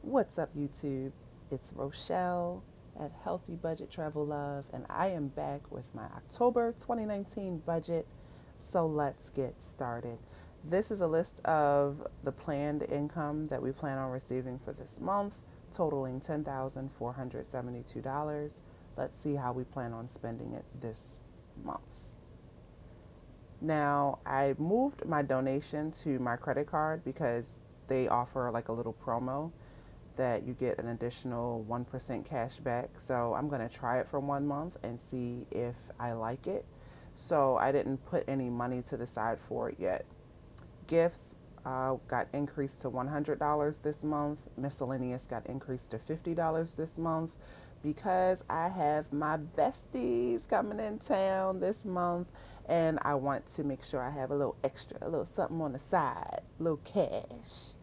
What's up, YouTube? It's Rochelle at Healthy Budget Travel Love, and I am back with my October 2019 budget. So let's get started. This is a list of the planned income that we plan on receiving for this month, totaling $10,472. Let's see how we plan on spending it this month. Now, I moved my donation to my credit card because they offer like a little promo that you get an additional 1% cash back. So I'm going to try it for 1 month and see if I like it. So I didn't put any money to the side for it yet. Gifts got increased to $100 this month. Miscellaneous got increased to $50 this month because I have my besties coming in town this month and I want to make sure I have a little extra, a little something on the side, a little cash.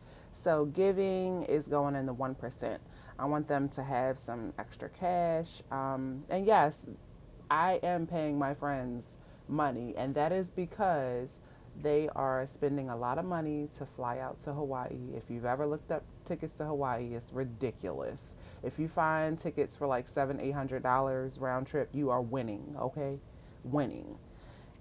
So giving is going in the 1%. I want them to have some extra cash. And yes, I am paying my friends money, and that is because they are spending a lot of money to fly out to Hawaii. If you've ever looked up tickets to Hawaii, it's ridiculous. If you find tickets for like $700-800 round trip, you are winning, okay? Winning.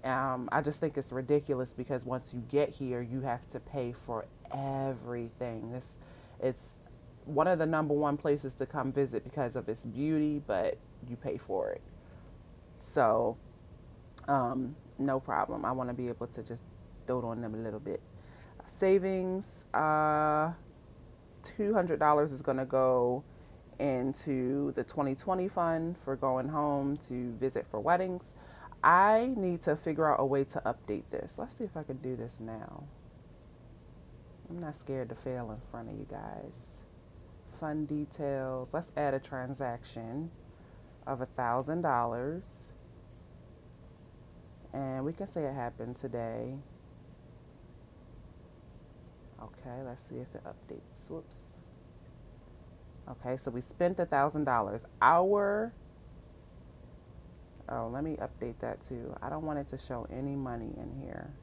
I just think it's ridiculous because once you get here, you have to pay for everything. It's one of the number one places to come visit because of its beauty, but you pay for it. So, no problem. I want to be able to just dote on them a little bit. Savings, $200 is going to go into the 2020 fund for going home to visit for weddings. I need to figure out a way to update this. Let's see if I can do this now. I'm not scared to fail in front of you guys. Fund details. Let's add a transaction of $1,000. And we can say it happened today. Okay, let's see if it updates. Whoops. Okay, so we spent $1,000. Let me update that too. I don't want it to show any money in here.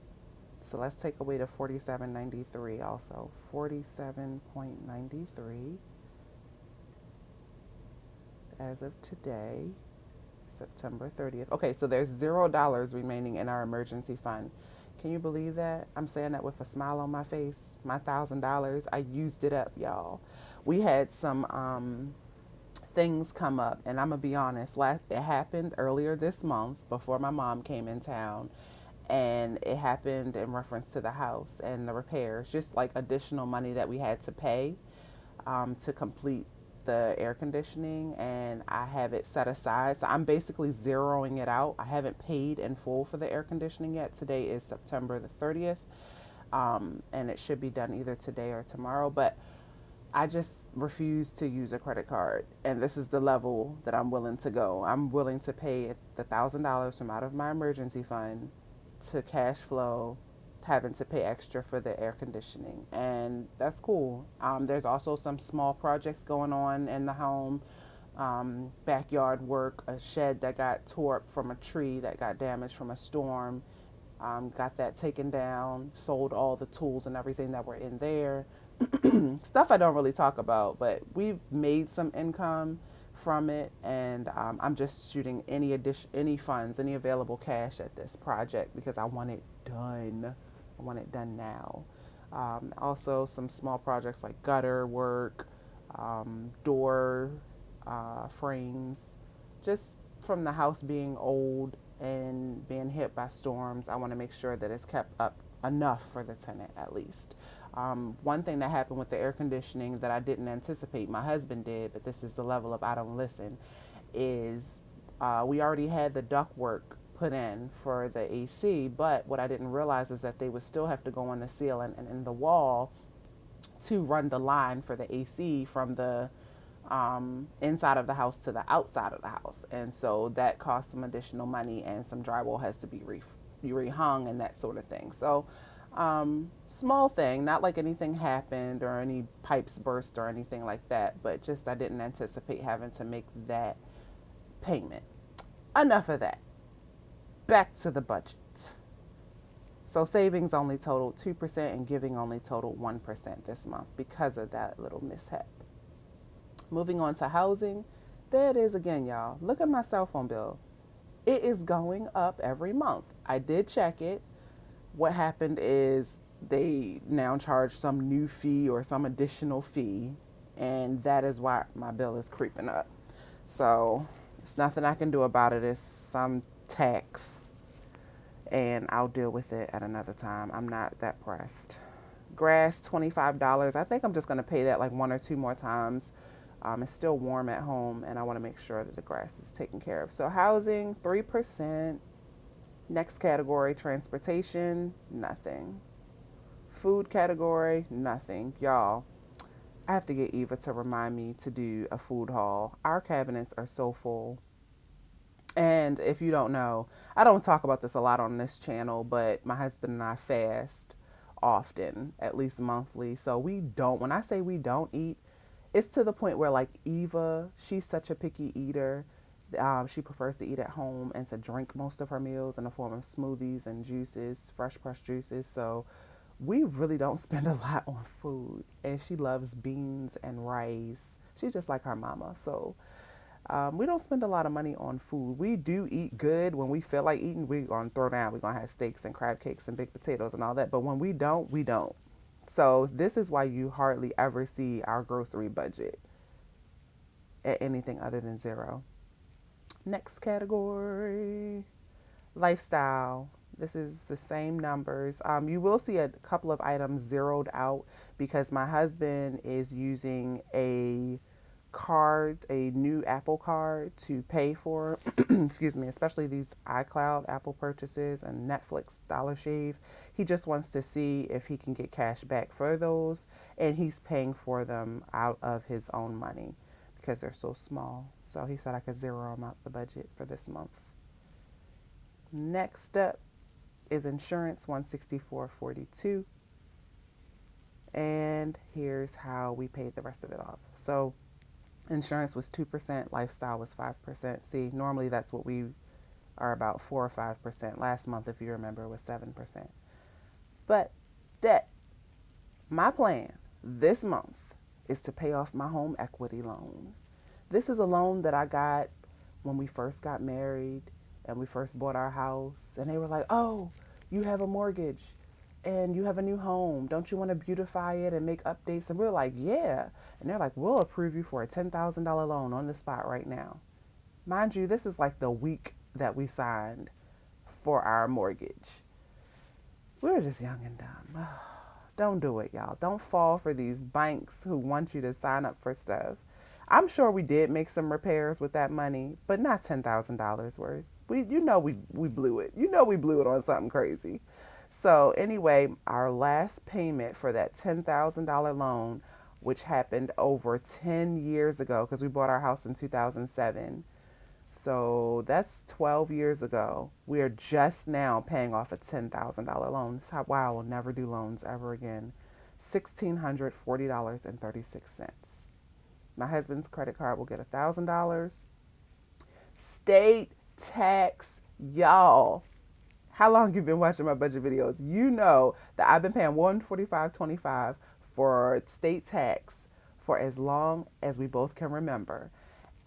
So let's take away the 47.93 also. 47.93 as of today, September 30th. Okay, so there's $0 remaining in our emergency fund. Can you believe that? I'm saying that with a smile on my face. My $1,000, I used it up, y'all. We had some things come up, and I'm gonna be honest. It happened earlier this month before my mom came in town, and it happened in reference to the house and the repairs, just like additional money that we had to pay to complete the air conditioning, and I have it set aside. So I'm basically zeroing it out. I haven't paid in full for the air conditioning yet. Today is September the 30th, and it should be done either today or tomorrow. But I just refuse to use a credit card, and this is the level that I'm willing to go. I'm willing to pay the $1,000 from out of my emergency fund to cash flow having to pay extra for the air conditioning, and that's cool. There's also some small projects going on in the home, backyard work, a shed that got tore up from a tree that got damaged from a storm. Got that taken down, sold all the tools and everything that were in there. Stuff I don't really talk about, but we've made some income from it, and I'm just shooting any funds, any available cash at this project because I want it done. I want it done now. Also, some small projects like gutter work, door frames, just from the house being old and being hit by storms. I want to make sure that it's kept up enough for the tenant at least. One thing that happened with the air conditioning that I didn't anticipate, my husband did, but this is the level of I don't listen, is we already had the duct work put in for the AC, but what I didn't realize is that they would still have to go on the ceiling and in the wall to run the line for the AC from the inside of the house to the outside of the house. And so that costs some additional money, and some drywall has to be rehung and that sort of thing. So small thing, not like anything happened or any pipes burst or anything like that, but just I didn't anticipate having to make that payment. Enough of that. Back to the budget. So savings only totaled 2% and giving only totaled 1% this month because of that little mishap. Moving on to housing. There it is again, y'all. Look at my cell phone bill. It is going up every month. I did check it. What happened is they now charge some new fee or some additional fee, and that is why my bill is creeping up. So it's nothing I can do about it. It's some tax, and I'll deal with it at another time. I'm not that pressed. Grass, $25. I think I'm just going to pay that like one or two more times. It's still warm at home, and I want to make sure that the grass is taken care of. So housing, 3%. Next category, transportation, nothing. Food category, nothing. Y'all, I have to get Eva to remind me to do a food haul. Our cabinets are so full. And if you don't know, I don't talk about this a lot on this channel, but my husband and I fast often, at least monthly. So we don't, when I say we don't eat, it's to the point where like Eva, she's such a picky eater. She prefers to eat at home and to drink most of her meals in the form of smoothies and juices, fresh pressed juices. So we really don't spend a lot on food. And she loves beans and rice. She's just like her mama. So we don't spend a lot of money on food. We do eat good. When we feel like eating, we're going to throw down. We're going to have steaks and crab cakes and baked potatoes and all that. But when we don't, we don't. So this is why you hardly ever see our grocery budget at anything other than zero. Next category, lifestyle. This is the same numbers. You will see a couple of items zeroed out because my husband is using a card, a new Apple card to pay for, excuse me, especially these iCloud Apple purchases and Netflix, Dollar Shave. He just wants to see if he can get cash back for those, and he's paying for them out of his own money because they're so small. So he said I could zero them out the budget for this month. Next up is insurance, $164.42. And here's how we paid the rest of it off. So insurance was 2%, lifestyle was 5%. See, normally that's what we are about, 4 or 5%. Last month, if you remember, was 7%. But debt, my plan this month is to pay off my home equity loan. This is a loan that I got when we first got married and we first bought our house. And they were like, oh, you have a mortgage and you have a new home. Don't you want to beautify it and make updates? And we're like, yeah. And they're like, we'll approve you for a $10,000 loan on the spot right now. Mind you, this is like the week that we signed for our mortgage. We were just young and dumb. Don't do it, y'all. Don't fall for these banks who want you to sign up for stuff. I'm sure we did make some repairs with that money, but not $10,000 worth. We blew it. We blew it on something crazy. So anyway, our last payment for that $10,000 loan, which happened over 10 years ago, because we bought our house in 2007. So that's 12 years ago. We are just now paying off a $10,000 loan. That's why I will never do loans ever again. $1,640.36. My husband's credit card will get $1,000. State tax, y'all. How long you been watching my budget videos? You know that I've been paying $145.25 for state tax for as long as we both can remember.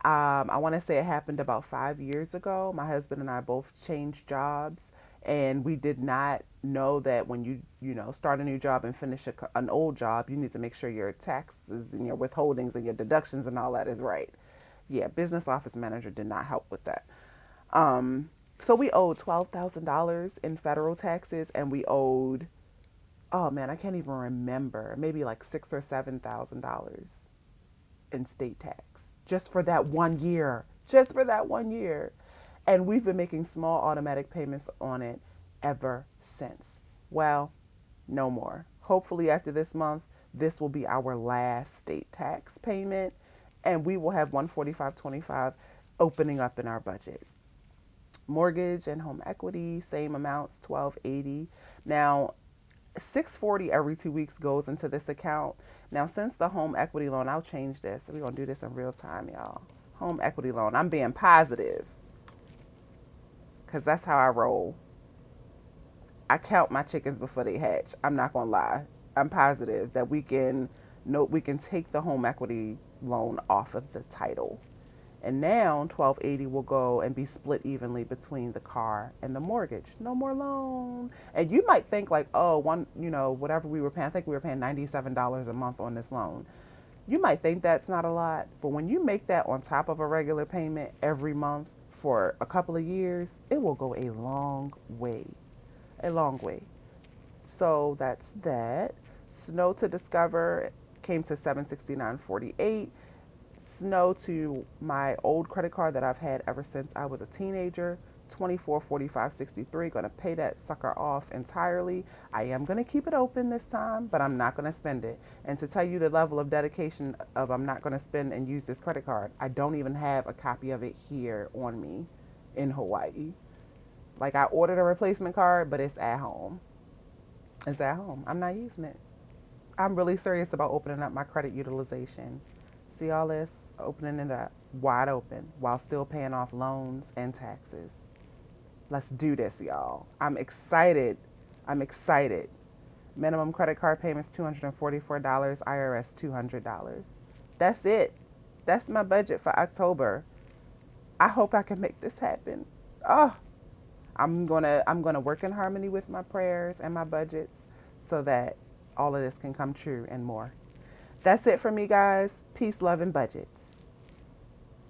I want to say it happened about 5 years ago. My husband and I both changed jobs, and we did not know that when you start a new job and finish an old job, you need to make sure your taxes and your withholdings and your deductions and all that is right. Yeah, business office manager did not help with that. So we owed $12,000 in federal taxes, and we owed, oh man, I can't even remember, maybe like $6,000 or $7,000 in state tax just for that 1 year. Just for that 1 year. And we've been making small automatic payments on it ever since. Well, no more. Hopefully after this month, this will be our last state tax payment, and we will have $145.25 opening up in our budget. Mortgage and home equity, same amounts, $1,280. Now, $640 every 2 weeks goes into this account. Now, since the home equity loan, I'll change this. We're going to do this in real time, y'all. Home equity loan. I'm being positive because that's how I roll. I count my chickens before they hatch. I'm not going to lie. I'm positive that we can note, we can take the home equity loan off of the title. And now 1280 will go and be split evenly between the car and the mortgage. No more loan. And you might think like, oh, one, whatever we were paying, I think we were paying $97 a month on this loan. You might think that's not a lot, but when you make that on top of a regular payment every month for a couple of years, it will go a long way. A long way. So that's that. Snow to discover came to 769.48. Snow to my old credit card that I've had ever since I was a teenager, 24.45.63. Going to pay that sucker off entirely. I am going to keep it open this time, but I'm not going to spend it. And to tell you the level of dedication of I'm not going to spend and use this credit card, I don't even have a copy of it here on me in Hawaii. Like, I ordered a replacement card, but it's at home. It's at home. I'm not using it. I'm really serious about opening up my credit utilization. See all this? Opening it up wide open while still paying off loans and taxes. Let's do this, y'all. I'm excited. I'm excited. Minimum credit card payments $244, IRS $200. That's it. That's my budget for October. I hope I can make this happen. Oh, I'm gonna work in harmony with my prayers and my budgets so that all of this can come true and more. That's it for me, guys. Peace, love, and budgets.